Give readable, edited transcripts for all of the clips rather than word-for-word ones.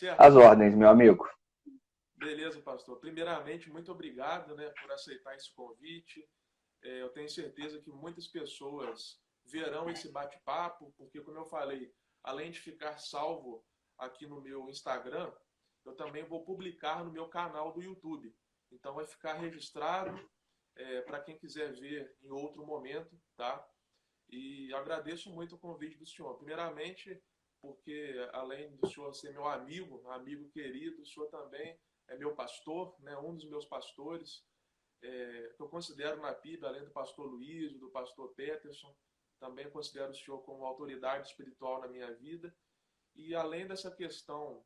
certo, Às pastor? ordens, meu amigo. Beleza, pastor. Primeiramente, muito obrigado, né, por aceitar esse convite. Eu tenho certeza que muitas pessoas verão esse bate-papo, porque, como eu falei, além de ficar salvo aqui no meu Instagram, eu também vou publicar no meu canal do YouTube. Então, vai ficar registrado para quem quiser ver em outro momento, tá? E agradeço muito o convite do senhor. Primeiramente, porque além do senhor ser meu amigo, amigo querido, o senhor também é meu pastor, né? Um dos meus pastores, que eu considero na Bíblia, além do pastor Luiz, do pastor Peterson, também considero o senhor como autoridade espiritual na minha vida. E além dessa questão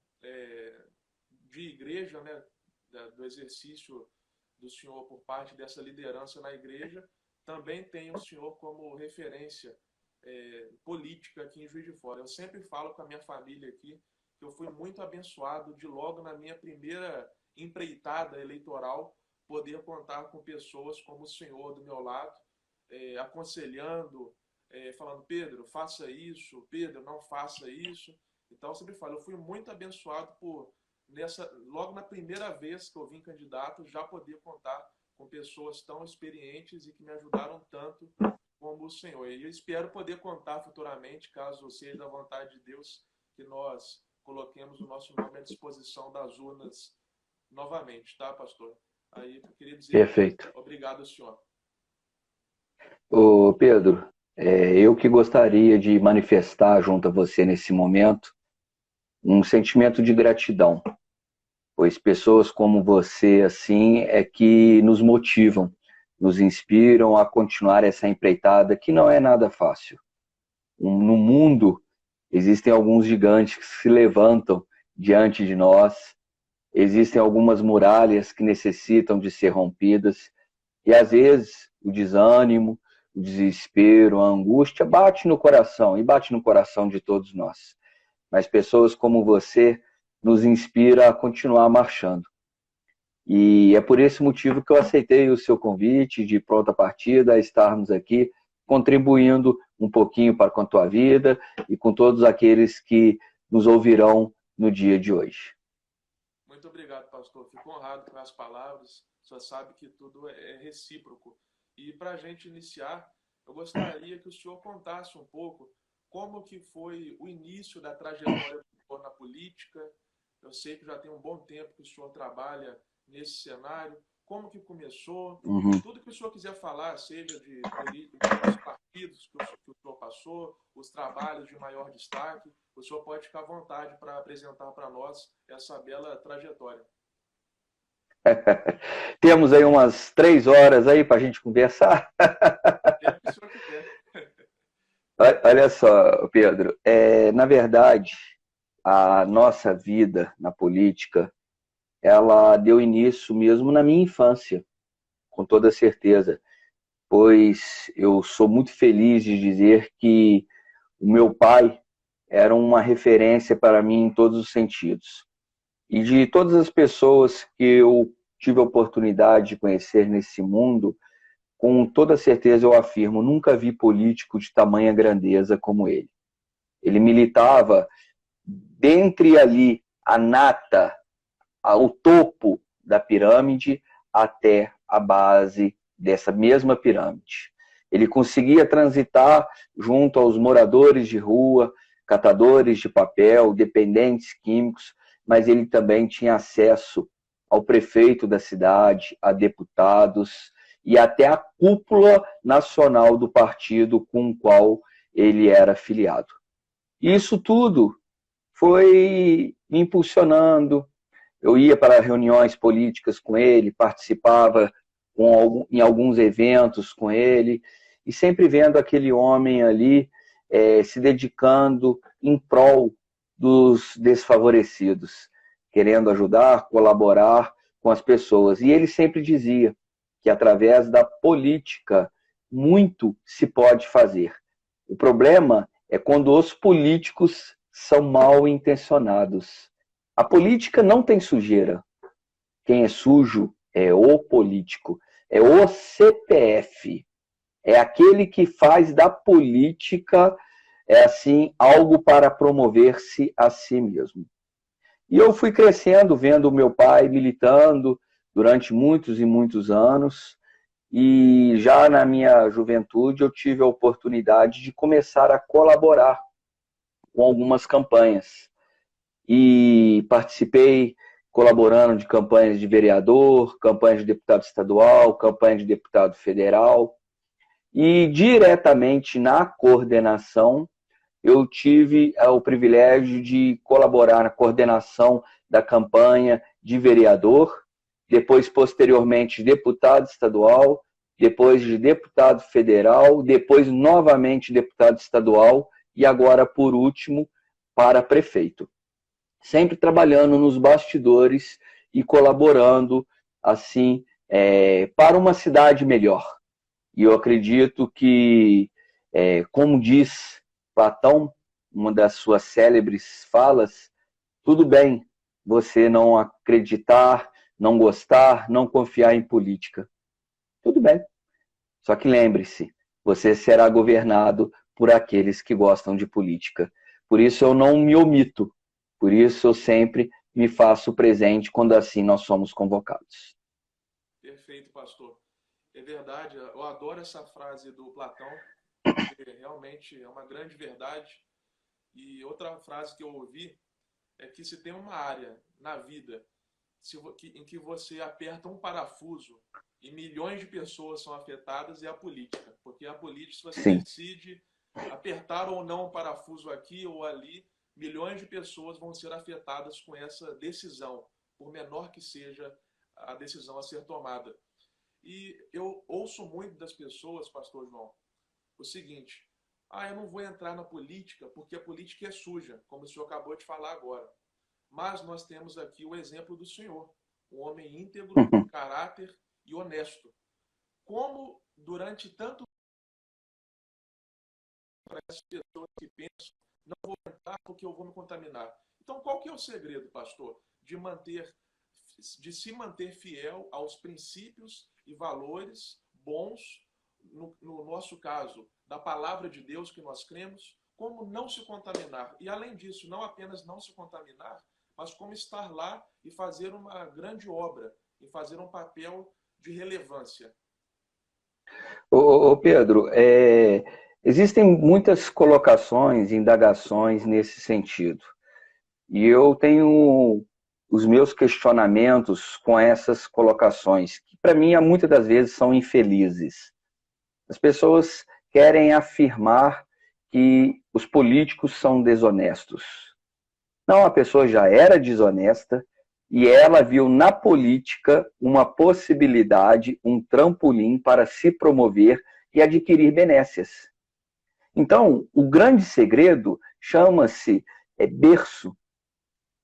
de igreja, né? Do exercício do senhor por parte dessa liderança na igreja, também tem o senhor como referência política aqui em Juiz de Fora. Eu sempre falo com a minha família aqui que eu fui muito abençoado de logo na minha primeira empreitada eleitoral poder contar com pessoas como o senhor do meu lado, aconselhando, falando, Pedro, faça isso, Pedro, não faça isso. Então, eu sempre falo, eu fui muito abençoado por, logo na primeira vez que eu vim candidato, já poder contar com pessoas tão experientes e que me ajudaram tanto como o Senhor. E eu espero poder contar futuramente, caso seja da vontade de Deus, que nós coloquemos o nosso nome à disposição das urnas novamente, tá, pastor? Aí eu queria dizer Perfeito. obrigado, senhor. Ô, Pedro, eu que gostaria de manifestar junto a você nesse momento um sentimento de gratidão, pois pessoas como você, assim, é que nos motivam, nos inspiram a continuar essa empreitada que não é nada fácil. No mundo, existem alguns gigantes que se levantam diante de nós, existem algumas muralhas que necessitam de ser rompidas, e às vezes o desânimo, o desespero, a angústia bate no coração, e bate no coração de todos nós. Mas pessoas como você nos inspira a continuar marchando. E é por esse motivo que eu aceitei o seu convite de pronta partida a estarmos aqui contribuindo um pouquinho para com a tua vida e com todos aqueles que nos ouvirão no dia de hoje. Muito obrigado, pastor. Fico honrado com as palavras. Só sabe que tudo é recíproco. E para a gente iniciar, eu gostaria que o senhor contasse um pouco como que foi o início da trajetória do senhor na política. Eu sei que já tem um bom tempo que o senhor trabalha nesse cenário. Como que começou? Uhum. Tudo que o senhor quiser falar, seja de política, dos partidos que o senhor passou, os trabalhos de maior destaque, o senhor pode ficar à vontade para apresentar para nós essa bela trajetória. Temos aí umas 3 horas aí para a gente conversar. O tempo que o senhor quiser. Olha só, Pedro, na verdade, a nossa vida na política, ela deu início mesmo na minha infância, com toda certeza, pois eu sou muito feliz de dizer que o meu pai era uma referência para mim em todos os sentidos. E de todas as pessoas que eu tive a oportunidade de conhecer nesse mundo, com toda certeza eu afirmo, nunca vi político de tamanha grandeza como ele. Ele militava dentre ali a nata, o topo da pirâmide até a base dessa mesma pirâmide. Ele conseguia transitar junto aos moradores de rua, catadores de papel, dependentes químicos, mas ele também tinha acesso ao prefeito da cidade, a deputados e até a cúpula nacional do partido com o qual ele era filiado. Isso tudo foi me impulsionando. Eu ia para reuniões políticas com ele, participava em alguns eventos com ele, e sempre vendo aquele homem ali se dedicando em prol dos desfavorecidos, querendo ajudar, colaborar com as pessoas. E ele sempre dizia que através da política muito se pode fazer. O problema é quando os políticos são mal intencionados. A política não tem sujeira. Quem é sujo é o político, é o CPF. É aquele que faz da política, assim, algo para promover-se a si mesmo. E eu fui crescendo, vendo o meu pai militando durante muitos e muitos anos. E já na minha juventude eu tive a oportunidade de começar a colaborar com algumas campanhas. E participei colaborando de campanhas de vereador, campanhas de deputado estadual, campanha de deputado federal. E diretamente na coordenação, eu tive o privilégio de colaborar na coordenação da campanha de vereador, depois, posteriormente, deputado estadual, depois de deputado federal, depois novamente deputado estadual e agora, por último, para prefeito. Sempre trabalhando nos bastidores e colaborando, assim, para uma cidade melhor. E eu acredito que, como diz Platão, uma das suas célebres falas, tudo bem você não acreditar, não gostar, não confiar em política. Tudo bem. Só que lembre-se, você será governado por aqueles que gostam de política. Por isso eu não me omito. Por isso eu sempre me faço presente quando assim nós somos convocados. Perfeito, pastor. É verdade, eu adoro essa frase do Platão, porque realmente é uma grande verdade. E outra frase que eu ouvi é que se tem uma área na vida em que você aperta um parafuso e milhões de pessoas são afetadas, é a política. Porque a política, se você Sim. decide apertar ou não um parafuso aqui ou ali, milhões de pessoas vão ser afetadas com essa decisão, por menor que seja a decisão a ser tomada. E eu ouço muito das pessoas, pastor João, o seguinte: eu não vou entrar na política porque a política é suja, como o senhor acabou de falar agora. Mas nós temos aqui o exemplo do senhor, um homem íntegro, de caráter e honesto. Como durante tanto para essas pessoas que pensam, não vou entrar porque eu vou me contaminar. Então, qual que é o segredo, pastor, de se manter fiel aos princípios e valores bons, no nosso caso, da palavra de Deus que nós cremos, como não se contaminar? E, além disso, não apenas não se contaminar, mas como estar lá e fazer uma grande obra, e fazer um papel de relevância. Ô Pedro, existem muitas colocações, indagações nesse sentido. E eu tenho os meus questionamentos com essas colocações, que para mim, muitas das vezes, são infelizes. As pessoas querem afirmar que os políticos são desonestos. Não, a pessoa já era desonesta e ela viu na política uma possibilidade, um trampolim para se promover e adquirir benécias. Então, o grande segredo chama-se berço.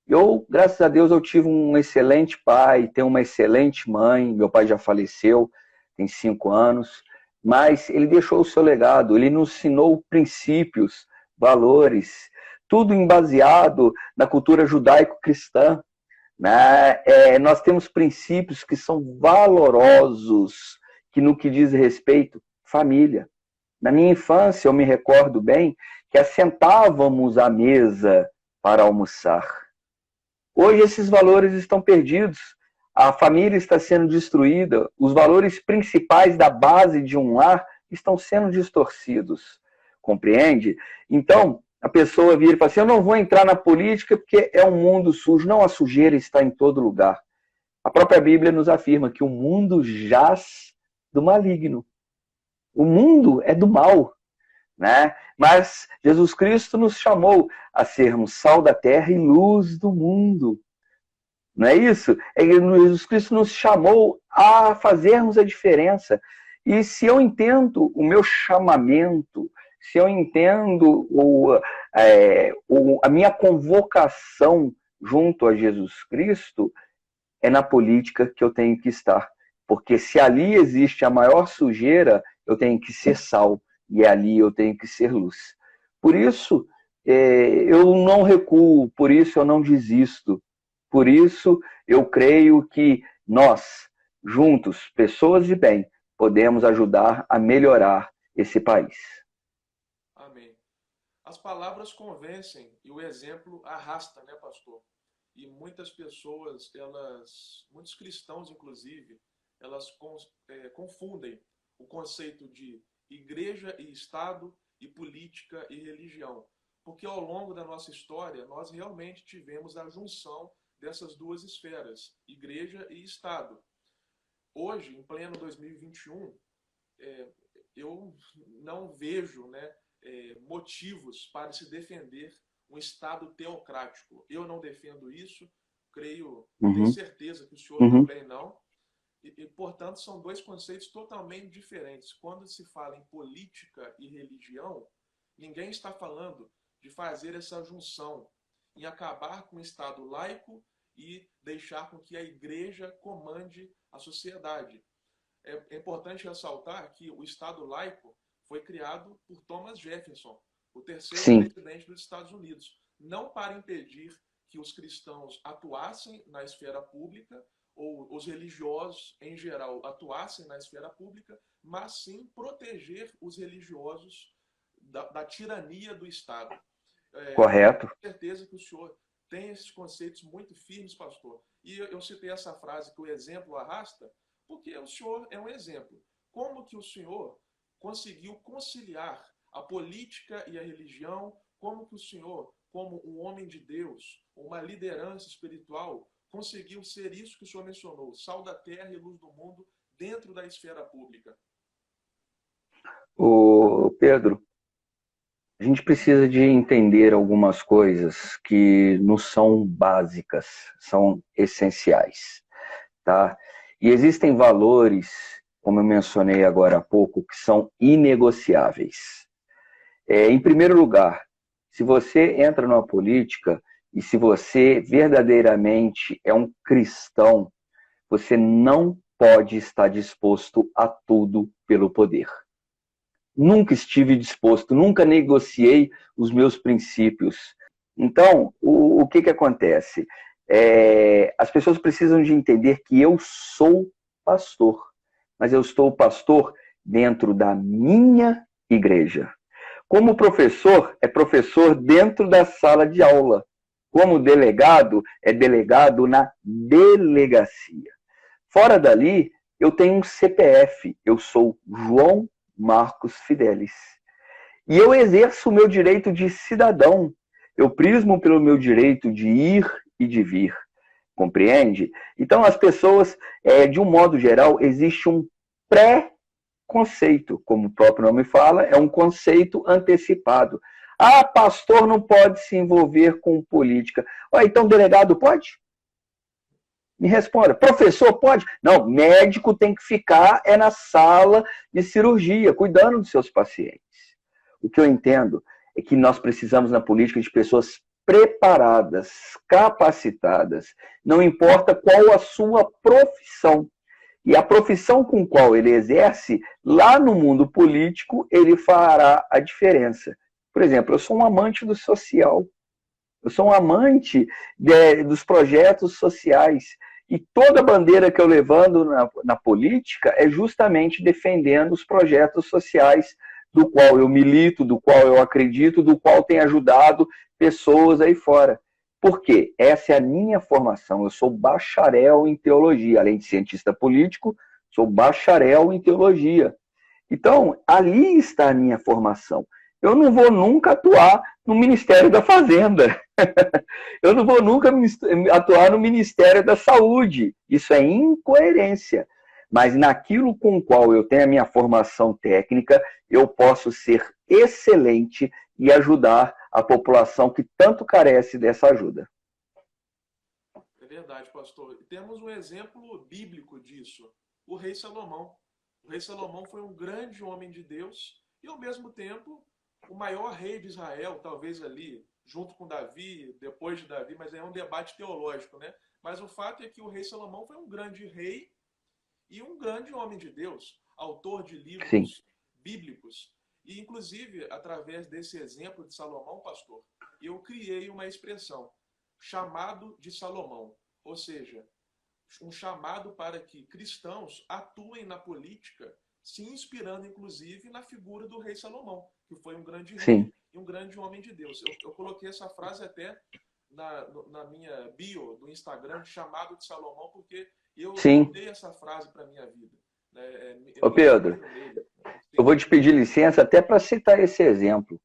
Eu, graças a Deus, eu tive um excelente pai, tenho uma excelente mãe. Meu pai já faleceu, tem 5 anos, mas ele deixou o seu legado, ele nos ensinou princípios, valores, tudo baseado na cultura judaico-cristã. Né? Nós temos princípios que são valorosos, que no que diz respeito, família. Na minha infância, eu me recordo bem que assentávamos à mesa para almoçar. Hoje esses valores estão perdidos. A família está sendo destruída. Os valores principais da base de um lar estão sendo distorcidos. Compreende? Então, a pessoa vira e fala assim: eu não vou entrar na política porque é um mundo sujo. Não, a sujeira está em todo lugar. A própria Bíblia nos afirma que o mundo jaz do maligno. O mundo é do mal. Né? Mas Jesus Cristo nos chamou a sermos sal da terra e luz do mundo. Não é isso? Jesus Cristo nos chamou a fazermos a diferença. E se eu entendo o meu chamamento, se eu entendo a minha convocação junto a Jesus Cristo, é na política que eu tenho que estar. Porque se ali existe a maior sujeira, eu tenho que ser sal. E ali eu tenho que ser luz. Por isso, eu não recuo, por isso eu não desisto. Por isso, eu creio que nós, juntos, pessoas de bem, podemos ajudar a melhorar esse país. Amém. As palavras convencem e o exemplo arrasta, né, pastor? e muitas pessoas, muitos cristãos inclusive, elas confundem o conceito de igreja e Estado e política e religião. Porque ao longo da nossa história, nós realmente tivemos a junção dessas duas esferas, igreja e Estado. Hoje, em pleno 2021, eu não vejo, né, motivos para se defender um Estado teocrático. Eu não defendo isso, tenho certeza que o senhor também não. Portanto, são dois conceitos totalmente diferentes. Quando se fala em política e religião, ninguém está falando de fazer essa junção, em acabar com o Estado laico e deixar com que a igreja comande a sociedade. É importante ressaltar que o Estado laico foi criado por Thomas Jefferson, o terceiro Sim. presidente dos Estados Unidos, não para impedir que os cristãos atuassem na esfera pública, ou os religiosos em geral atuassem na esfera pública, mas sim proteger os religiosos da tirania do Estado. Correto. Com certeza que o senhor tem esses conceitos muito firmes, pastor. E eu citei essa frase que o exemplo arrasta, porque o senhor é um exemplo. Como que o senhor conseguiu conciliar a política e a religião? Como que o senhor, como um homem de Deus, uma liderança espiritual, conseguiu ser isso que o senhor mencionou, sal da terra e luz do mundo, dentro da esfera pública? Pedro, a gente precisa de entender algumas coisas que não são básicas, são essenciais, tá? E existem valores, como eu mencionei agora há pouco, que são inegociáveis. Em primeiro lugar, se você entra numa política e se você verdadeiramente é um cristão, você não pode estar disposto a tudo pelo poder. Nunca estive disposto, nunca negociei os meus princípios. Então, o que acontece? As pessoas precisam de entender que eu sou pastor, mas eu estou pastor dentro da minha igreja. Como professor, é professor dentro da sala de aula. Como delegado, é delegado na delegacia. Fora dali, eu tenho um CPF, eu sou João Marcos Fidelis. E eu exerço o meu direito de cidadão. Eu prismo pelo meu direito de ir e de vir. Compreende? Então, as pessoas, de um modo geral, existe um pré-conceito, como o próprio nome fala, é um conceito antecipado. Ah, pastor não pode se envolver com política. Então, delegado pode? Me responda, professor pode? Não, médico tem que ficar na sala de cirurgia, cuidando dos seus pacientes. O que eu entendo é que nós precisamos na política de pessoas preparadas, capacitadas, não importa qual a sua profissão. E a profissão com qual ele exerce, lá no mundo político, ele fará a diferença. Por exemplo, eu sou um amante do social. Eu sou um amante dos projetos sociais. E toda bandeira que eu levanto na política é justamente defendendo os projetos sociais do qual eu milito, do qual eu acredito, do qual tem ajudado pessoas aí fora. Por quê? Essa é a minha formação. Eu sou bacharel em teologia. Além de cientista político, sou bacharel em teologia. Então, ali está a minha formação. Eu não vou nunca atuar no Ministério da Fazenda. Eu não vou nunca atuar no Ministério da Saúde. Isso é incoerência. Mas naquilo com o qual eu tenho a minha formação técnica, eu posso ser excelente e ajudar a população que tanto carece dessa ajuda. É verdade, pastor. Temos um exemplo bíblico disso. O rei Salomão. O rei Salomão foi um grande homem de Deus e, ao mesmo tempo, o maior rei de Israel, talvez ali, junto com Davi, depois de Davi, mas é um debate teológico, né? Mas o fato é que o rei Salomão foi um grande rei e um grande homem de Deus, autor de Sim. livros bíblicos. E, inclusive, através desse exemplo de Salomão, pastor, eu criei uma expressão, chamado de Salomão. Ou seja, um chamado para que cristãos atuem na política, se inspirando, inclusive, na figura do rei Salomão, que foi um grande rei Sim. e um grande homem de Deus. Eu coloquei essa frase até na minha bio do Instagram chamado de Salomão, porque eu Sim. dei essa frase para a minha vida. Ô Pedro, eu vou te pedir licença até para citar esse exemplo.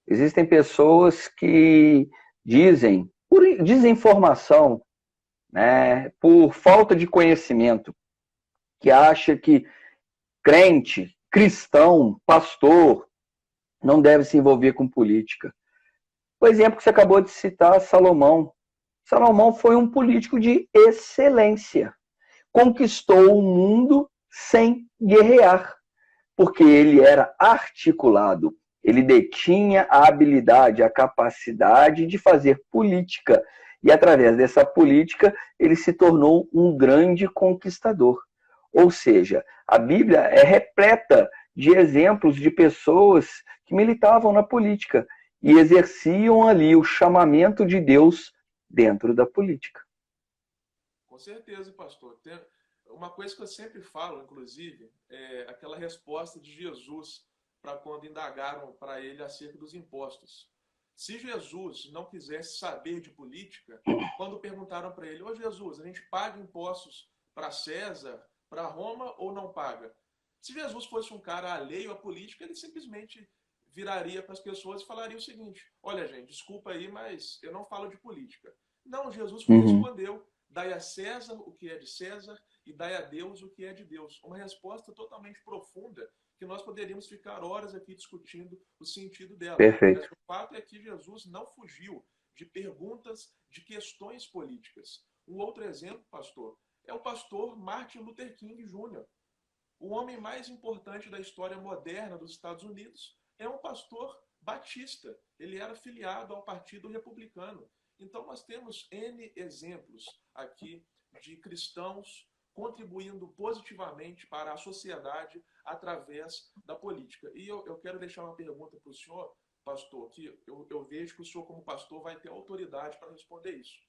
Existem pessoas que dizem, por desinformação, né, por falta de conhecimento, que acha que crente, cristão, pastor, não deve se envolver com política. O exemplo que você acabou de citar, Salomão. Salomão foi um político de excelência. Conquistou o mundo sem guerrear, porque ele era articulado. Ele detinha a habilidade, a capacidade de fazer política. E através dessa política, ele se tornou um grande conquistador. Ou seja, a Bíblia é repleta de exemplos de pessoas que militavam na política e exerciam ali o chamamento de Deus dentro da política. Com certeza, pastor. Uma coisa que eu sempre falo, inclusive, é aquela resposta de Jesus para quando indagaram para ele acerca dos impostos. Se Jesus não quisesse saber de política, quando perguntaram para ele: ô Jesus, a gente paga impostos para César, para Roma ou não paga? Se Jesus fosse um cara alheio à política, ele simplesmente viraria para as pessoas e falaria o seguinte: olha, gente, desculpa aí, mas eu não falo de política. Não, Jesus respondeu: dai a César o que é de César e dai a Deus o que é de Deus. Uma resposta totalmente profunda que nós poderíamos ficar horas aqui discutindo o sentido dela. Perfeito. Mas o fato é que Jesus não fugiu de perguntas, de questões políticas. Um outro exemplo, pastor, é o pastor Martin Luther King Jr., o homem mais importante da história moderna dos Estados Unidos. É um pastor batista. Ele era filiado ao Partido Republicano. Então, nós temos N exemplos aqui de cristãos contribuindo positivamente para a sociedade através da política. E eu quero deixar uma pergunta para o senhor, pastor, que eu vejo que o senhor, como pastor, vai ter autoridade para responder isso.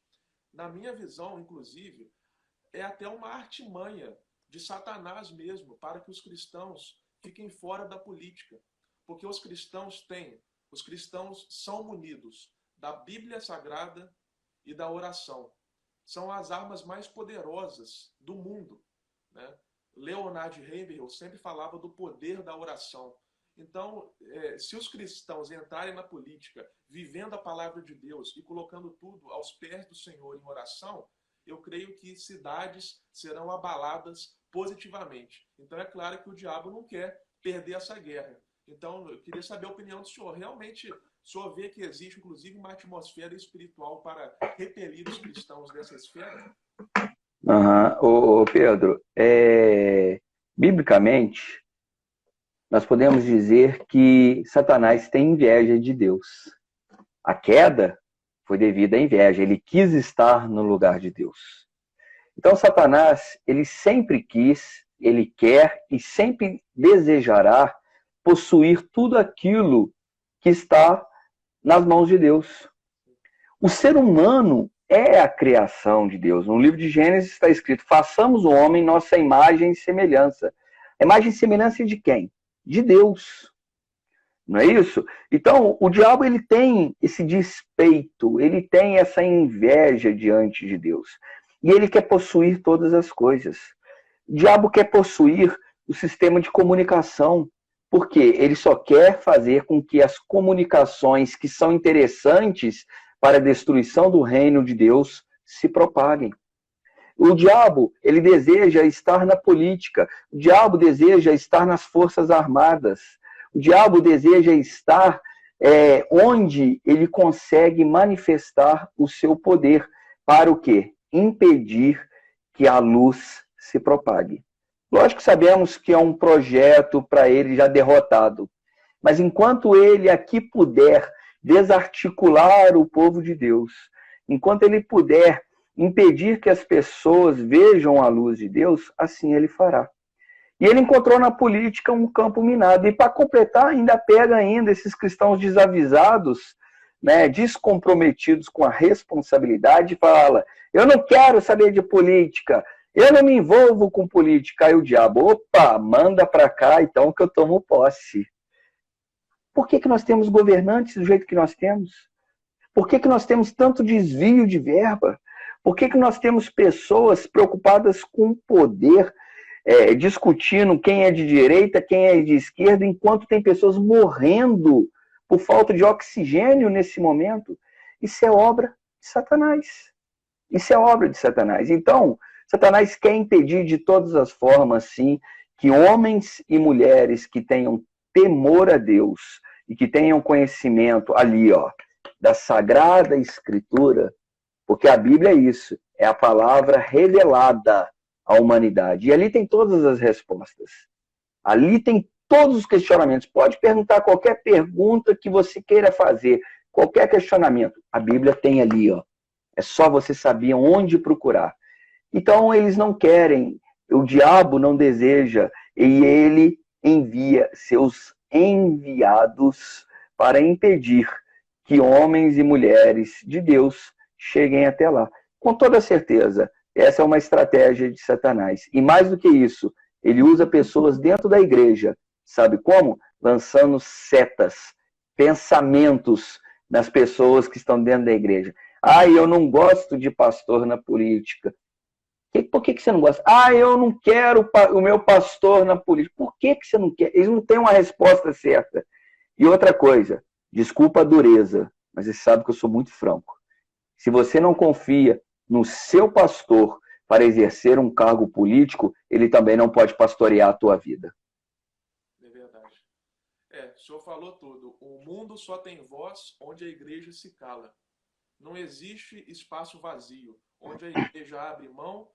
Na minha visão, inclusive, é até uma artimanha de Satanás mesmo, para que os cristãos fiquem fora da política. Porque os cristãos são munidos da Bíblia Sagrada e da oração. São as armas mais poderosas do mundo, né? Leonard Ravenhill sempre falava do poder da oração. Então, se os cristãos entrarem na política, vivendo a palavra de Deus e colocando tudo aos pés do Senhor em oração, eu creio que cidades serão abaladas positivamente. Então, é claro que o diabo não quer perder essa guerra. Então, eu queria saber a opinião do senhor. Realmente, o senhor vê que existe, inclusive, uma atmosfera espiritual para repelir os cristãos dessa esfera? Ô Pedro, biblicamente, nós podemos dizer que Satanás tem inveja de Deus. A queda foi devido à inveja. Ele quis estar no lugar de Deus. Então, Satanás, ele sempre quis, ele quer e sempre desejará possuir tudo aquilo que está nas mãos de Deus. O ser humano é a criação de Deus. No livro de Gênesis está escrito: façamos o homem nossa imagem e semelhança. A imagem e semelhança de quem? De Deus. Não é isso? Então, o diabo, ele tem esse despeito, ele tem essa inveja diante de Deus. E ele quer possuir todas as coisas. O diabo quer possuir o sistema de comunicação, porque ele só quer fazer com que as comunicações que são interessantes para a destruição do reino de Deus se propaguem. O diabo, ele deseja estar na política. O diabo deseja estar nas forças armadas. O diabo deseja estar onde ele consegue manifestar o seu poder. Para o quê? Impedir que a luz se propague. Lógico que sabemos que é um projeto para ele já derrotado. Mas enquanto ele aqui puder desarticular o povo de Deus, enquanto ele puder impedir que as pessoas vejam a luz de Deus, assim ele fará. E ele encontrou na política um campo minado. E para completar, ainda pega ainda esses cristãos desavisados, né, descomprometidos com a responsabilidade, e fala: eu não quero saber de política, eu não me envolvo com política. Aí o diabo: opa, manda para cá então que eu tomo posse. Por que nós temos governantes do jeito que nós temos? Por que nós temos tanto desvio de verba? Por que nós temos pessoas preocupadas com o poder, discutindo quem é de direita, quem é de esquerda, enquanto tem pessoas morrendo por falta de oxigênio nesse momento? Isso é obra de Satanás. Isso é obra de Satanás. Então, Satanás quer impedir de todas as formas, sim, que homens e mulheres que tenham temor a Deus e que tenham conhecimento ali, ó, da Sagrada Escritura, porque a Bíblia é isso, é a palavra revelada à humanidade. E ali tem todas as respostas. Ali tem todos os questionamentos. Pode perguntar qualquer pergunta que você queira fazer, qualquer questionamento. A Bíblia tem ali, ó. É só você saber onde procurar. Então, eles não querem, o diabo não deseja, e ele envia seus enviados para impedir que homens e mulheres de Deus cheguem até lá. Com toda certeza, essa é uma estratégia de Satanás. E mais do que isso, ele usa pessoas dentro da igreja. Sabe como? Lançando setas, pensamentos nas pessoas que estão dentro da igreja. Ah, eu não gosto de pastor na política. Por que você não gosta? Ah, eu não quero o meu pastor na política. Por que você não quer? Eles não têm uma resposta certa. E outra coisa, desculpa a dureza, mas você sabe que eu sou muito franco. Se você não confia no seu pastor para exercer um cargo político, ele também não pode pastorear a tua vida. É verdade. O senhor falou tudo. O mundo só tem voz onde a igreja se cala. Não existe espaço vazio. Onde a igreja abre mão,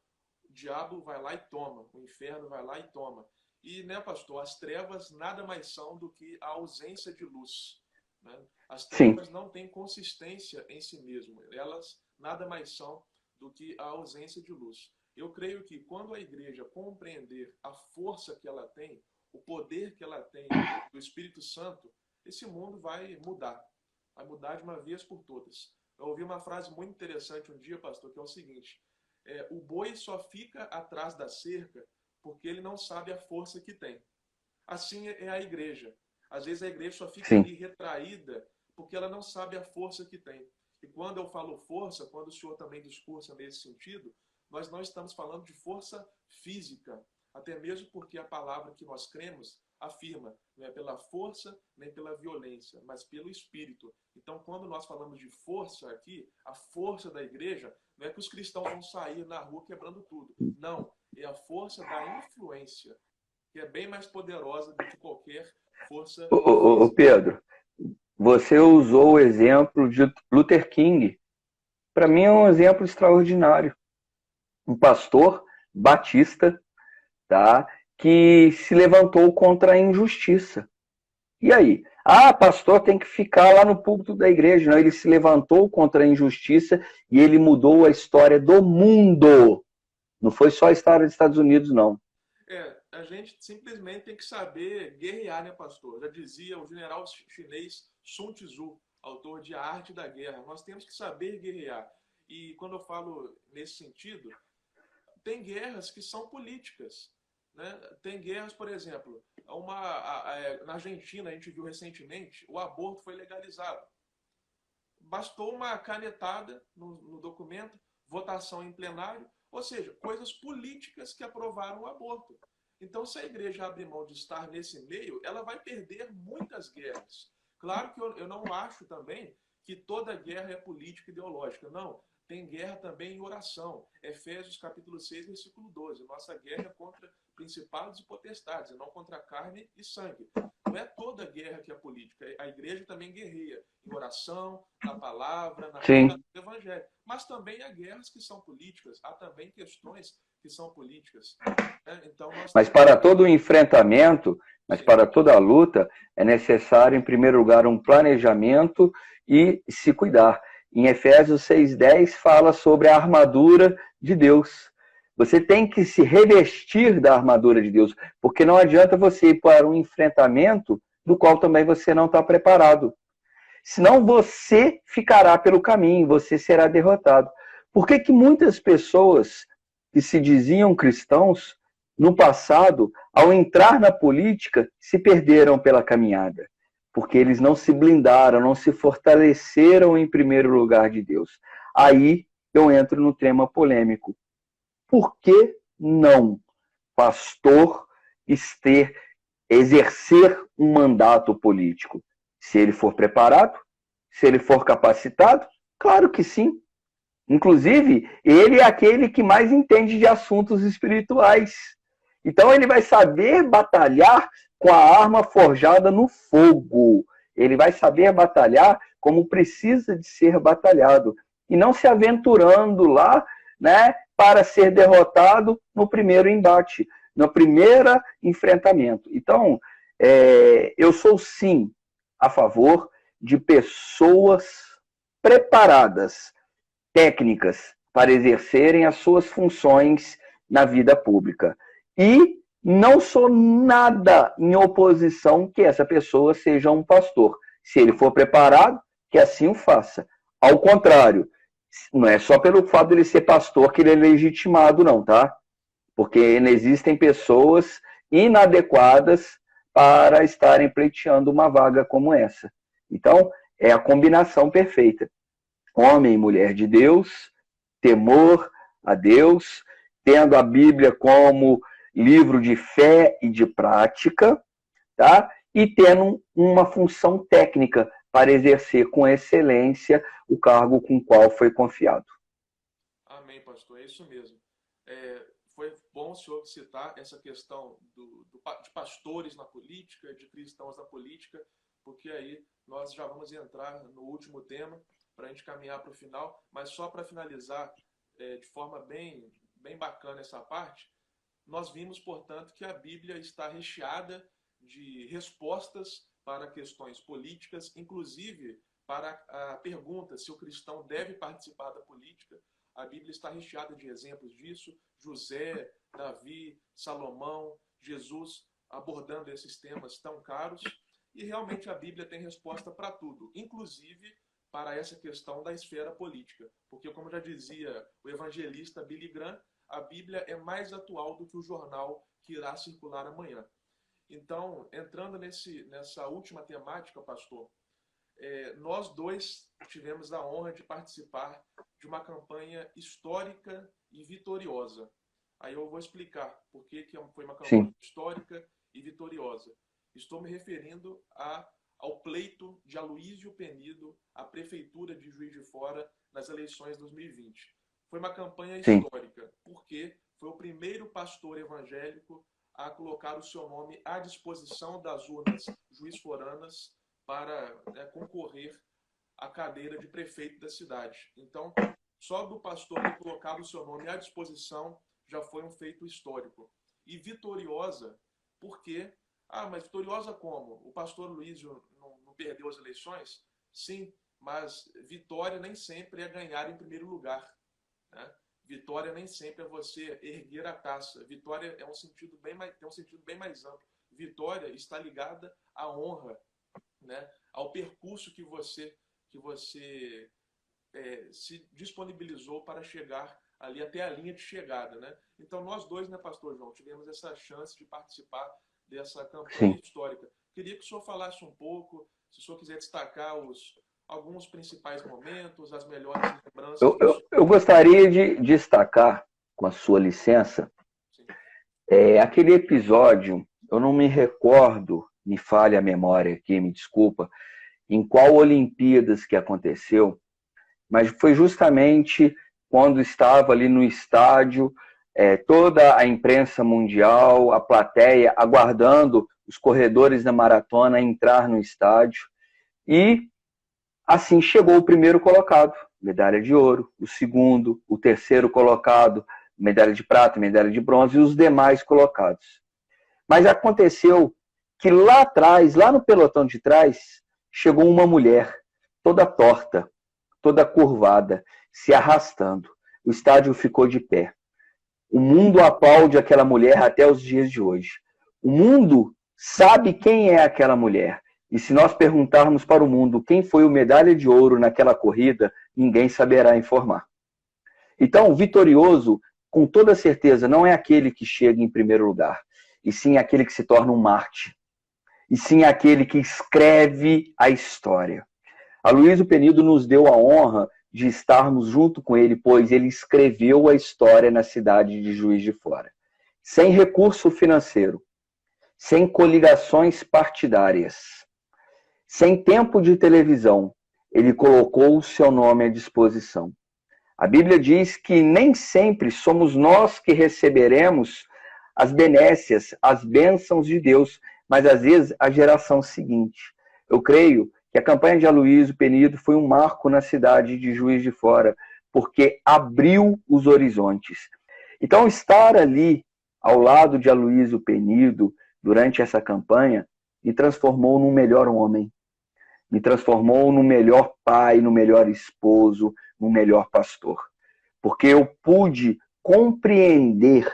o diabo vai lá e toma. O inferno vai lá e toma. E, né, pastor, as trevas nada mais são do que a ausência de luz. Né? As trevas não têm consistência em si mesmo. Elas nada mais são do que a ausência de luz. Eu creio que quando a igreja compreender a força que ela tem, o poder que ela tem do Espírito Santo, esse mundo vai mudar. Vai mudar de uma vez por todas. Eu ouvi uma frase muito interessante um dia, pastor, que é o seguinte: o boi só fica atrás da cerca porque ele não sabe a força que tem. Assim é a igreja. Às vezes a igreja só fica ali retraída porque ela não sabe a força que tem. E quando eu falo força, quando o senhor também discursa nesse sentido, nós não estamos falando de força física, até mesmo porque a palavra que nós cremos afirma, não é pela força nem pela violência, mas pelo Espírito. Então, quando nós falamos de força aqui, a força da igreja, não é que os cristãos vão sair na rua quebrando tudo. Não, é a força da influência, que é bem mais poderosa do que qualquer força Ô Pedro, você usou o exemplo de Luther King. Para mim é um exemplo extraordinário. Um pastor batista, tá, que se levantou contra a injustiça. E aí? Ah, pastor tem que ficar lá no púlpito da igreja. Não, ele se levantou contra a injustiça e ele mudou a história do mundo. Não foi só a história dos Estados Unidos, não. A gente simplesmente tem que saber guerrear, né, pastor? Já dizia o general chinês Sun Tzu, autor de A Arte da Guerra. Nós temos que saber guerrear. E quando eu falo nesse sentido, tem guerras que são políticas. Né? Tem guerras, por exemplo, na Argentina, a gente viu recentemente, o aborto foi legalizado. Bastou uma canetada no documento, votação em plenário, ou seja, coisas políticas que aprovaram o aborto. Então, se a igreja abrir mão de estar nesse meio, ela vai perder muitas guerras. Claro que eu não acho também que toda guerra é política e ideológica. Não, tem guerra também em oração. Efésios capítulo 6, versículo 12. Nossa guerra é contra principados e potestades, e não contra carne e sangue. Não é toda guerra que é política. A igreja também guerreia em oração, na palavra, na pregação do evangelho. Mas também há guerras que são políticas. Há também questões que são políticas. Então, mas para todo enfrentamento, para toda luta, é necessário, em primeiro lugar, um planejamento e se cuidar. Em Efésios 6,10 fala sobre a armadura de Deus. Você tem que se revestir da armadura de Deus, porque não adianta você ir para um enfrentamento do qual também você não está preparado. Senão você ficará pelo caminho, você será derrotado. Por que muitas pessoas que se diziam cristãos, no passado, ao entrar na política, se perderam pela caminhada? porque eles não se blindaram, não se fortaleceram em primeiro lugar de Deus. Aí eu entro no tema polêmico. Por que não pastor exercer um mandato político? Se ele for preparado, se ele for capacitado, claro que sim. Inclusive, ele é aquele que mais entende de assuntos espirituais. Então, ele vai saber batalhar com a arma forjada no fogo. Ele vai saber batalhar como precisa de ser batalhado. E não se aventurando lá, né, para ser derrotado no primeiro embate, no primeiro enfrentamento. Então, eu sou sim a favor de pessoas preparadas, técnicas, para exercerem as suas funções na vida pública. E não sou nada em oposição que essa pessoa seja um pastor. Se ele for preparado, que assim o faça. Ao contrário, não é só pelo fato de ele ser pastor que ele é legitimado, não, tá? Porque existem pessoas inadequadas para estarem pleiteando uma vaga como essa. Então, é a combinação perfeita. Homem e mulher de Deus, temor a Deus, tendo a Bíblia como livro de fé e de prática, tá? E tendo uma função técnica para exercer com excelência o cargo com o qual foi confiado. Amém, pastor, é isso mesmo. Foi bom o senhor citar essa questão de pastores na política, de cristãos na política, porque aí nós já vamos entrar no último tema, para a gente caminhar para o final, mas só para finalizar de forma bem bacana essa parte, nós vimos, portanto, que a Bíblia está recheada de respostas para questões políticas, inclusive para a pergunta se o cristão deve participar da política. A Bíblia está recheada de exemplos disso, José, Davi, Salomão, Jesus abordando esses temas tão caros, e realmente a Bíblia tem resposta para tudo, inclusive para essa questão da esfera política. Porque, como já dizia o evangelista Billy Graham, a Bíblia é mais atual do que o jornal que irá circular amanhã. Então, entrando nessa última temática, pastor, nós dois tivemos a honra de participar de uma campanha histórica e vitoriosa. Aí eu vou explicar por que foi uma campanha histórica e vitoriosa. Estou me referindo ao pleito de Aloísio Penido à Prefeitura de Juiz de Fora nas eleições de 2020. Foi uma campanha histórica, porque foi o primeiro pastor evangélico a colocar o seu nome à disposição das urnas juiz-foranas para concorrer à cadeira de prefeito da cidade. Então, só do pastor ter colocado o seu nome à disposição já foi um feito histórico. E vitoriosa, porque... mas vitoriosa como? O pastor Luísio não perdeu as eleições? Sim, mas vitória nem sempre é ganhar em primeiro lugar, né? Vitória nem sempre é você erguer a taça. Vitória tem um sentido bem mais amplo. Vitória está ligada à honra, né? Ao percurso que você se disponibilizou para chegar ali até a linha de chegada, né? Então nós dois, né, pastor João, tivemos essa chance de participar dessa campanha histórica. Queria que o senhor falasse um pouco, se o senhor quiser destacar alguns principais momentos, as melhores lembranças. Eu gostaria de destacar, com a sua licença, aquele episódio, eu não me recordo, me falha a memória aqui, me desculpa, em qual Olimpíadas que aconteceu, mas foi justamente quando estava ali no estádio, toda a imprensa mundial, a plateia, aguardando os corredores da maratona entrar no estádio. E assim chegou o primeiro colocado, medalha de ouro, o segundo, o terceiro colocado, medalha de prata, medalha de bronze, e os demais colocados. Mas aconteceu que lá atrás, lá no pelotão de trás, chegou uma mulher, toda torta, toda curvada, se arrastando. O estádio ficou de pé. O mundo aplaude aquela mulher até os dias de hoje. O mundo sabe quem é aquela mulher. E se nós perguntarmos para o mundo quem foi o medalha de ouro naquela corrida, ninguém saberá informar. Então, o vitorioso, com toda certeza, não é aquele que chega em primeiro lugar, e sim aquele que se torna um mártir. e sim aquele que escreve a história. Aloysio Penido nos deu a honra de estarmos junto com ele, pois ele escreveu a história na cidade de Juiz de Fora. Sem recurso financeiro, sem coligações partidárias, sem tempo de televisão, ele colocou o seu nome à disposição. A Bíblia diz que nem sempre somos nós que receberemos as benécias, as bênçãos de Deus, mas às vezes a geração seguinte. Eu creio que a campanha de Aloysio Penido foi um marco na cidade de Juiz de Fora, porque abriu os horizontes. Então, estar ali ao lado de Aloysio Penido durante essa campanha me transformou num melhor homem, me transformou no melhor pai, no melhor esposo, no melhor pastor. Porque eu pude compreender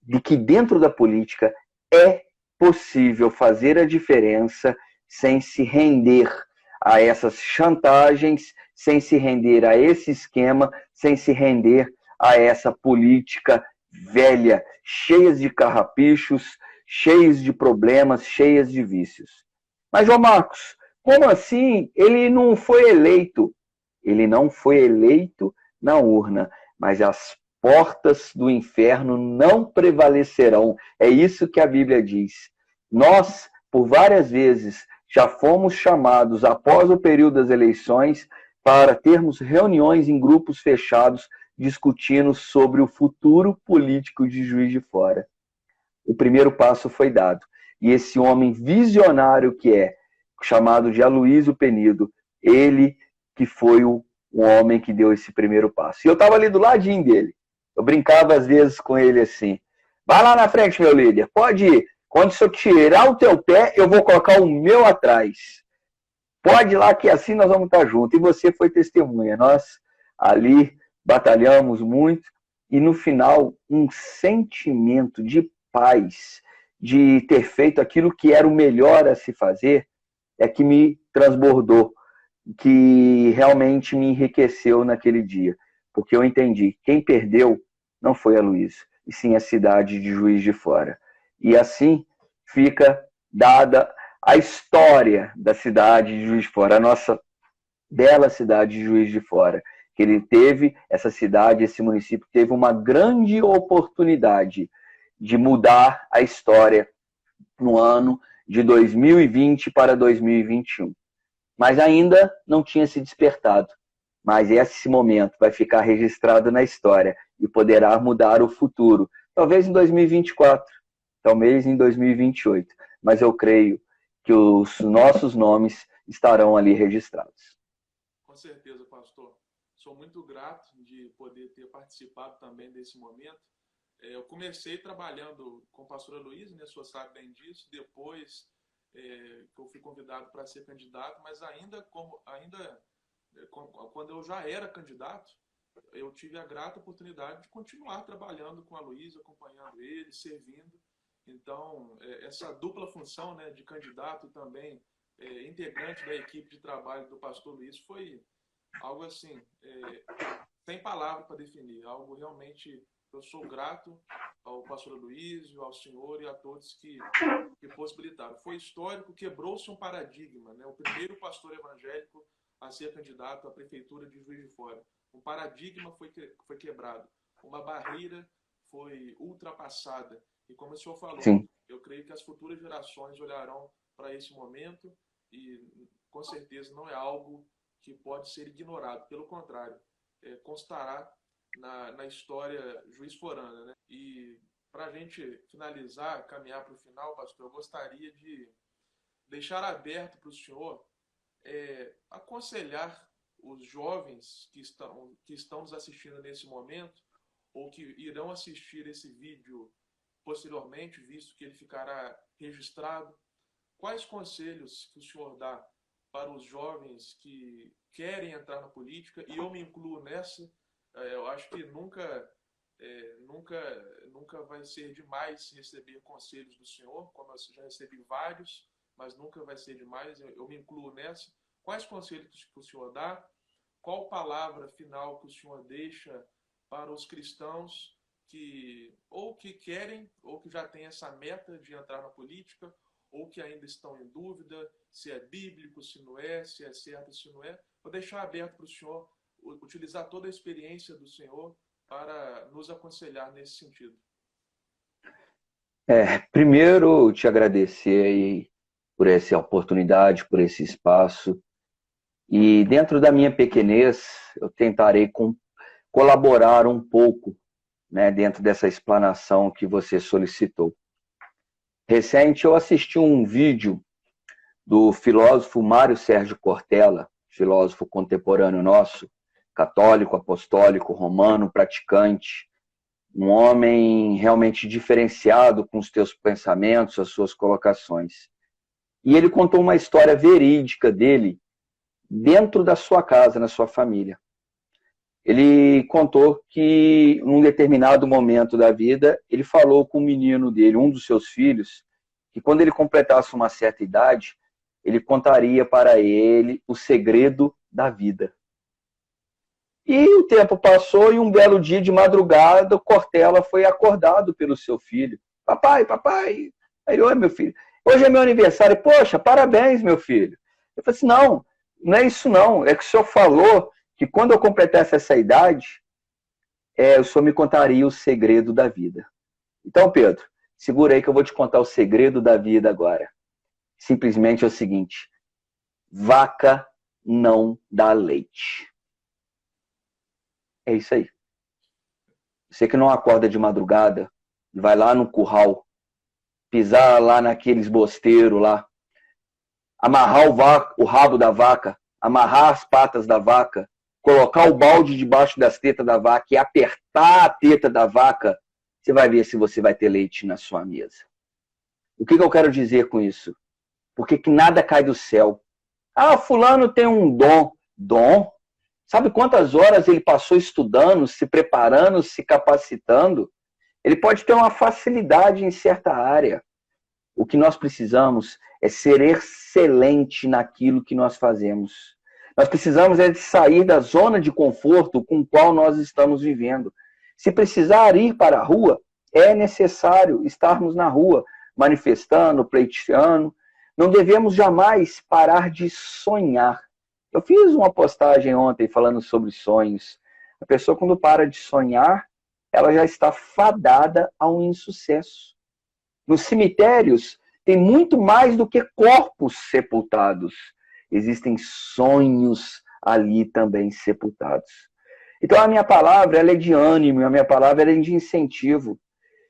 de que dentro da política é possível fazer a diferença sem se render a essas chantagens, sem se render a esse esquema, sem se render a essa política velha, cheias de carrapichos, cheias de problemas, cheias de vícios. Mas, João Marcos, como assim ele não foi eleito? Ele não foi eleito na urna, mas as portas do inferno não prevalecerão. É isso que a Bíblia diz. Nós, por várias vezes, já fomos chamados após o período das eleições para termos reuniões em grupos fechados discutindo sobre o futuro político de Juiz de Fora. O primeiro passo foi dado. E esse homem visionário que é, chamado de Aloysio Penido, ele que foi o homem que deu esse primeiro passo. E eu estava ali do ladinho dele. Eu brincava às vezes com ele assim: vai lá na frente, meu líder, pode ir. Quando eu tirar o teu pé, eu vou colocar o meu atrás. Pode ir lá que assim nós vamos estar juntos. E você foi testemunha. Nós ali batalhamos muito e no final um sentimento de paz, de ter feito aquilo que era o melhor a se fazer, é que me transbordou, que realmente me enriqueceu naquele dia. Porque eu entendi, quem perdeu não foi a Luísa, e sim a cidade de Juiz de Fora. E assim fica dada a história da cidade de Juiz de Fora, a nossa bela cidade de Juiz de Fora, que ele teve, essa cidade, esse município, teve uma grande oportunidade de mudar a história no ano de 2020 para 2021. Mas ainda não tinha se despertado. Mas esse momento vai ficar registrado na história e poderá mudar o futuro. Talvez em 2024, talvez em 2028. Mas eu creio que os nossos nomes estarão ali registrados. Com certeza, pastor. Sou muito grato de poder ter participado também desse momento. Eu comecei trabalhando com o pastor Aloysio, né, o senhor sabe bem disso, depois que eu fui convidado para ser candidato, mas quando eu já era candidato, eu tive a grata oportunidade de continuar trabalhando com a Aloysio, acompanhando ele, servindo. Então, essa dupla função, né, de candidato e também integrante da equipe de trabalho do pastor Luiz foi algo assim, sem palavras para definir, algo realmente. Eu sou grato ao pastor Aloysio, ao senhor e a todos que possibilitaram. Foi histórico, quebrou-se um paradigma, né? O primeiro pastor evangélico a ser candidato à prefeitura de Juiz de Fora. Um paradigma foi quebrado, uma barreira foi ultrapassada. E como o senhor falou, Sim. eu creio que as futuras gerações olharão para esse momento e com certeza não é algo que pode ser ignorado. Pelo contrário, constará na história juiz-forana, né? E para a gente finalizar, caminhar para o final, pastor, eu gostaria de deixar aberto para o senhor aconselhar os jovens que estão nos assistindo nesse momento ou que irão assistir esse vídeo posteriormente, visto que ele ficará registrado. Quais conselhos que o senhor dá para os jovens que querem entrar na política, e eu me incluo nessa? Eu acho que nunca vai ser demais receber conselhos do senhor, como eu já recebi vários, mas nunca vai ser demais, eu me incluo nessa. Quais conselhos que o senhor dá? Qual palavra final que o senhor deixa para os cristãos que ou que querem ou que já têm essa meta de entrar na política, ou que ainda estão em dúvida se é bíblico, se não é, se é certo, se não é. Vou deixar aberto para o senhor utilizar toda a experiência do senhor para nos aconselhar nesse sentido. Primeiro, te agradecer aí por essa oportunidade, por esse espaço. E dentro da minha pequenez, eu tentarei colaborar um pouco, né, dentro dessa explanação que você solicitou. Recente, eu assisti um vídeo do filósofo Mário Sérgio Cortella, filósofo contemporâneo nosso, católico, apostólico, romano, praticante, um homem realmente diferenciado com os teus pensamentos, as suas colocações. E ele contou uma história verídica dele dentro da sua casa, na sua família. Ele contou que, num determinado momento da vida, ele falou com o menino dele, um dos seus filhos, que quando ele completasse uma certa idade, ele contaria para ele o segredo da vida. E o tempo passou e um belo dia de madrugada, o Cortella foi acordado pelo seu filho. Papai, papai. Aí ele, oi, meu filho. Hoje é meu aniversário. Poxa, parabéns, meu filho. Eu falei assim, não, não é isso não. É que o senhor falou que quando eu completasse essa idade, o senhor me contaria o segredo da vida. Então, Pedro, segura aí que eu vou te contar o segredo da vida agora. Simplesmente é o seguinte, vaca não dá leite. É isso aí. Você que não acorda de madrugada, vai lá no curral, pisar lá naqueles bosteiros lá, amarrar o rabo da vaca, amarrar as patas da vaca, colocar o balde debaixo das tetas da vaca e apertar a teta da vaca, você vai ver se você vai ter leite na sua mesa. O que eu quero dizer com isso? Porque que nada cai do céu. Ah, fulano tem um dom. Dom? Sabe quantas horas ele passou estudando, se preparando, se capacitando? Ele pode ter uma facilidade em certa área. O que nós precisamos é ser excelente naquilo que nós fazemos. Nós precisamos de sair da zona de conforto com a qual nós estamos vivendo. Se precisar ir para a rua, é necessário estarmos na rua, manifestando, pleiteando. Não devemos jamais parar de sonhar. Eu fiz uma postagem ontem falando sobre sonhos. A pessoa, quando para de sonhar, ela já está fadada a um insucesso. Nos cemitérios, tem muito mais do que corpos sepultados. Existem sonhos ali também sepultados. Então, a minha palavra ela é de ânimo, a minha palavra ela é de incentivo.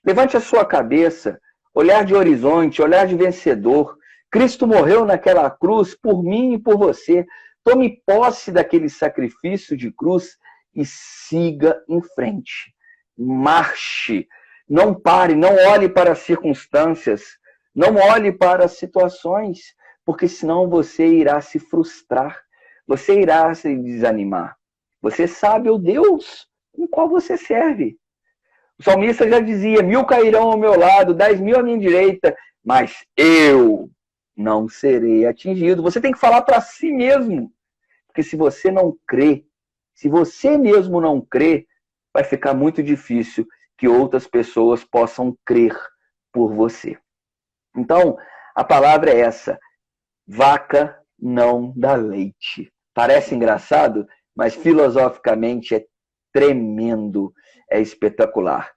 Levante a sua cabeça, olhar de horizonte, olhar de vencedor. Cristo morreu naquela cruz por mim e por você. Tome posse daquele sacrifício de cruz e siga em frente. Marche. Não pare, não olhe para as circunstâncias, não olhe para as situações, porque senão você irá se frustrar, você irá se desanimar. Você sabe o Deus com qual você serve. O salmista já dizia, 1000 cairão ao meu lado, 10.000 à minha direita, mas eu não serei atingido. Você tem que falar para si mesmo. Porque se você não crê, se você mesmo não crê, vai ficar muito difícil que outras pessoas possam crer por você. Então, a palavra é essa. Vaca não dá leite. Parece engraçado, mas filosoficamente é tremendo, é espetacular.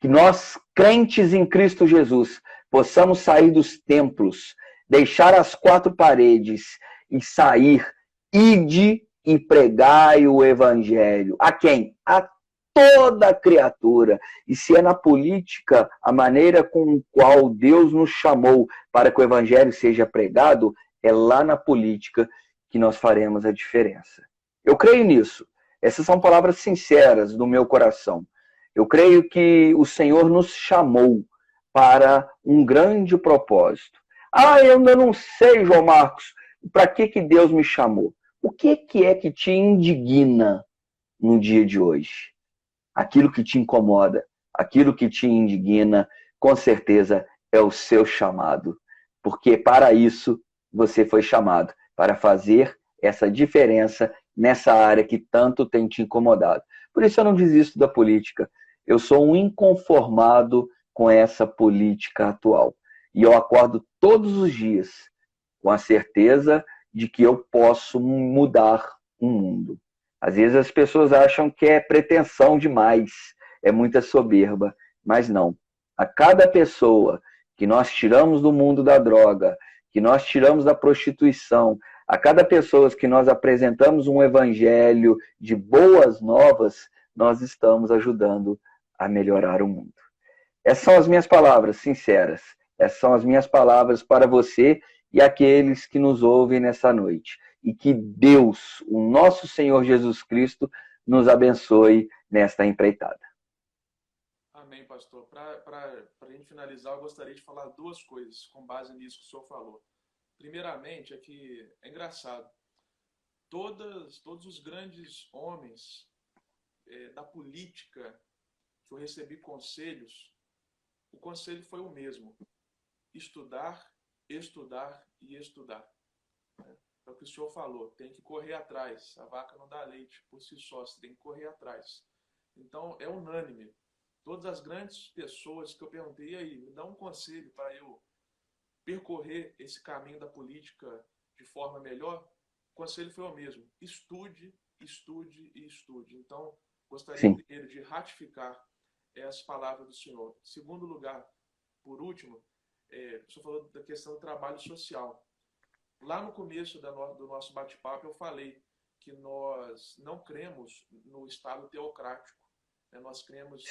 Que nós, crentes em Cristo Jesus, possamos sair dos templos, deixar as quatro paredes e sair, ide e pregai o evangelho. A quem? A toda criatura. E se é na política, a maneira com a qual Deus nos chamou para que o evangelho seja pregado, é lá na política que nós faremos a diferença. Eu creio nisso. Essas são palavras sinceras do meu coração. Eu creio que o Senhor nos chamou para um grande propósito. Ah, eu ainda não sei, João Marcos, para que Deus me chamou? O que é que te indigna no dia de hoje? Aquilo que te incomoda, aquilo que te indigna, com certeza é o seu chamado. Porque para isso você foi chamado, para fazer essa diferença nessa área que tanto tem te incomodado. Por isso eu não desisto da política. Eu sou um inconformado com essa política atual. E eu acordo todos os dias com a certeza de que eu posso mudar o mundo. Às vezes as pessoas acham que é pretensão demais, é muita soberba, mas não. A cada pessoa que nós tiramos do mundo da droga, que nós tiramos da prostituição, a cada pessoa que nós apresentamos um evangelho de boas novas, nós estamos ajudando a melhorar o mundo. Essas são as minhas palavras sinceras. Essas são as minhas palavras para você e aqueles que nos ouvem nessa noite. E que Deus, o nosso Senhor Jesus Cristo, nos abençoe nesta empreitada. Amém, pastor. Para a gente finalizar, eu gostaria de falar duas coisas com base nisso que o senhor falou. Primeiramente, é que é engraçado. Todos os grandes homens da política que eu recebi conselhos, o conselho foi o mesmo: estudar, estudar e estudar. É o que o senhor falou, tem que correr atrás. A vaca não dá leite por si só, você tem que correr atrás. Então, é unânime. Todas as grandes pessoas que eu perguntei, aí, me dá um conselho para eu percorrer esse caminho da política de forma melhor, o conselho foi o mesmo: estude, estude e estude. Então, gostaria primeiro de ratificar as palavras do senhor. Em segundo lugar, por último, o senhor falou da questão do trabalho social. Lá no começo do nosso bate-papo eu falei que nós não cremos no Estado teocrático, né? Nós cremos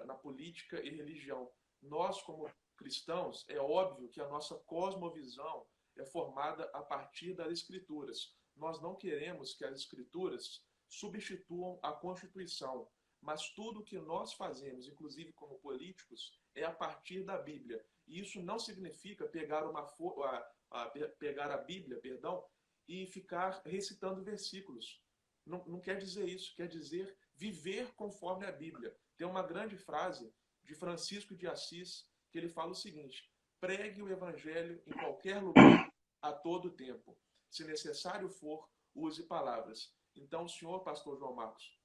na política e religião. Nós, como cristãos, é óbvio que a nossa cosmovisão é formada a partir das Escrituras. Nós não queremos que as Escrituras substituam a Constituição, mas tudo que nós fazemos, inclusive como políticos, é a partir da Bíblia. E isso não significa pegar pegar a Bíblia, e ficar recitando versículos. Não quer dizer isso, quer dizer viver conforme a Bíblia. Tem uma grande frase de Francisco de Assis que ele fala o seguinte: pregue o evangelho em qualquer lugar, a todo tempo. Se necessário for, use palavras. Então, o senhor, pastor João Marcos,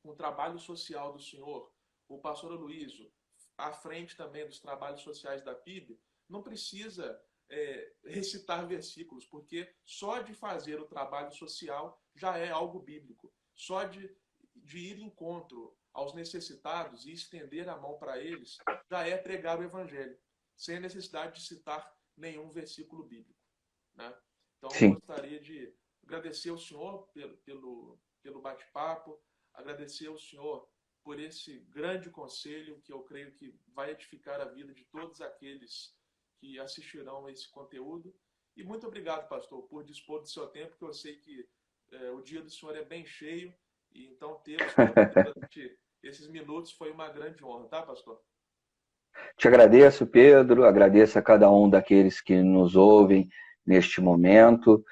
com o trabalho social do senhor, o pastor Aloysio, à frente também dos trabalhos sociais da PIB, não precisa recitar versículos, porque só de fazer o trabalho social já é algo bíblico. Só de ir em encontro aos necessitados e estender a mão para eles já é pregar o evangelho, sem a necessidade de citar nenhum versículo bíblico, né? Então, eu gostaria de agradecer ao senhor pelo bate-papo, agradecer ao senhor por esse grande conselho que eu creio que vai edificar a vida de todos aqueles que assistirão a esse conteúdo. E muito obrigado, pastor, por dispor do seu tempo, que eu sei que o dia do senhor é bem cheio, e então ter o senhor durante esses minutos foi uma grande honra, tá, pastor? Te agradeço, Pedro, agradeço a cada um daqueles que nos ouvem neste momento,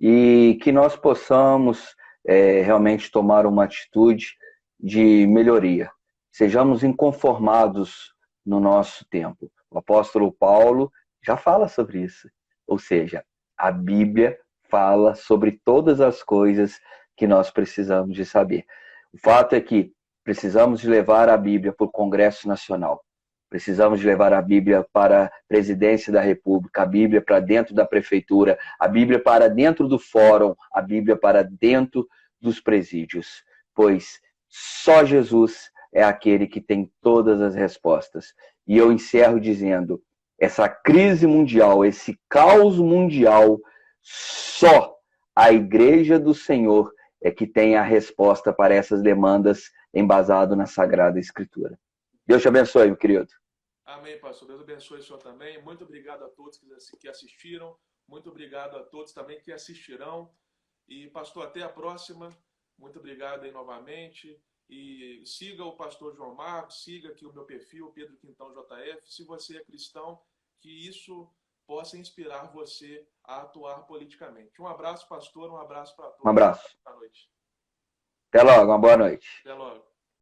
e que nós possamos realmente tomar uma atitude de melhoria. Sejamos inconformados no nosso tempo. O apóstolo Paulo já fala sobre isso. Ou seja, a Bíblia fala sobre todas as coisas que nós precisamos de saber. O fato é que precisamos de levar a Bíblia para o Congresso Nacional. Precisamos de levar a Bíblia para a Presidência da República, a Bíblia para dentro da Prefeitura, a Bíblia para dentro do Fórum, a Bíblia para dentro dos presídios. Pois só Jesus é aquele que tem todas as respostas. E eu encerro dizendo, essa crise mundial, esse caos mundial, só a Igreja do Senhor é que tem a resposta para essas demandas embasado na Sagrada Escritura. Deus te abençoe, meu querido. Amém, pastor. Deus abençoe o senhor também. Muito obrigado a todos que assistiram. Muito obrigado a todos também que assistirão. E, pastor, até a próxima. Muito obrigado aí novamente. E siga o pastor João Marcos, siga aqui o meu perfil, Pedro Quintão JF. Se você é cristão, que isso possa inspirar você a atuar politicamente. Um abraço, pastor. Um abraço para todos. Um abraço. Boa noite. Até logo. Uma boa noite. Até logo.